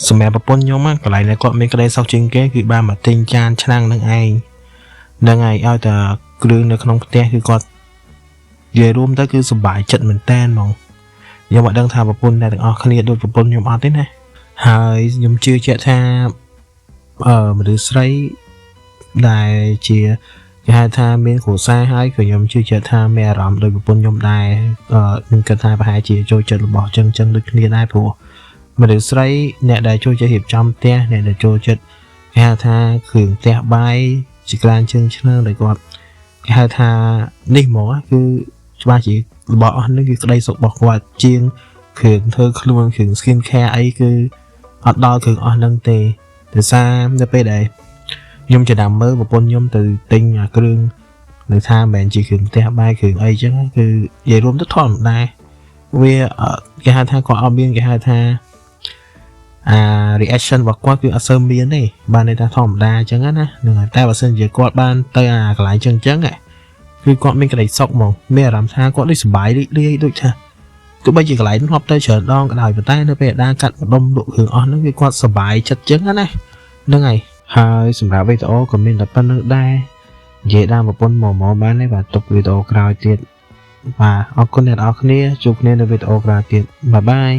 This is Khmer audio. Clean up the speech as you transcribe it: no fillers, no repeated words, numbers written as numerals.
សម្រាប់ប្រពន្ធខ្ញុំកន្លែងដែលគាត់មានក្តីសុខជាងគេគឺបានមកទិញចានឆ្នាំងនឹងឯងនឹងឯងឲ្យតែគ្រឿងនៅក្នុងផ្ទះគឺគាត់និយាយរួមទៅគឺសុបាយចិត្តមែនតើហ្មងខ្ញុំមិនដឹងថាប្រពន្ធអ្នកទាំងអស់គ្នាដូចប្រពន្ធខ្ញុំអត់ទេណាហើយខ្ញុំជឿជាក់ថាមនុស្សស្រីដែលជាគេហៅថាមានគ្រួសារហើយក៏ខ្ញុំជឿជាក់ថាមានអារម្មណ៍ដូចប្រពន្ធខ្ញុំដែរខ្ញុំគិតថាប្រហែលជាចូលចិត្តរបស់ចឹងដូចគ្នាដែរព្រោះមនុស្សស្រីអ្នកដែលចូលចិត្តរៀបចំផ្ទះអ្នកដែលចូលចិត្តគេហៅថាគ្រឿងផ្ទះបាយជាក្រានជើងឆ្នើដែលគាត់គេហៅថានេះហ្មងគឺច្បាស់ជារបស់អស់នេះគឺក្តីសុខរបស់គាត់ជាងគ្រឿងធ្វើខ្លួនគ្រឿង skin care អីគឺអត់ដល់គ្រឿងអស់ហ្នឹងទេដោយសារនៅពេលដែលខ្ញុំចំណាំមើលប្រពន្ធខ្ញុំទៅទិញអាគ្រឿងនៅថាមិនមែនជាគ្រឿងផ្ទះបាយគ្រឿងអីចឹងគឺនិយាយរួមទៅធម្មតាវាគេហៅថាគាត់អត់មានគេហៅថាreaction របស់គាត់គឺអត់សូវមានទេបានន័យថាធម្មតាចឹងណាហ្នឹងហើយតែបើសិនជាគាត់បានទៅកន្លែងចឹងគឺគាត់មានក្តីសុខហ្មងមានអារម្មណ៍ថាគាត់ដូចសុបាយរីករាយដូចថាទោះបីជាកន្លែងធ្លាប់ទៅច្រើនដងក៏ដោយប៉ុន្តែនៅពេលដែលកាត់ម្ដុំលក់គ្រឿងអស់ហ្នឹងគឺគាត់សុបាយចិត្តចឹងណាហ្នឹងហើយហើយសម្រាប់វីដេអូក៏មានតែប៉ុណ្្នឹងដែរនិយាយតាមប្រពន្ធមកបានទេបាទទុកវីដេអូក្រោយទៀតបាទអរគុណអ្នកនរគ្នាជួបគ្នានៅវីដេអូក្រោយទៀតបាយបាយ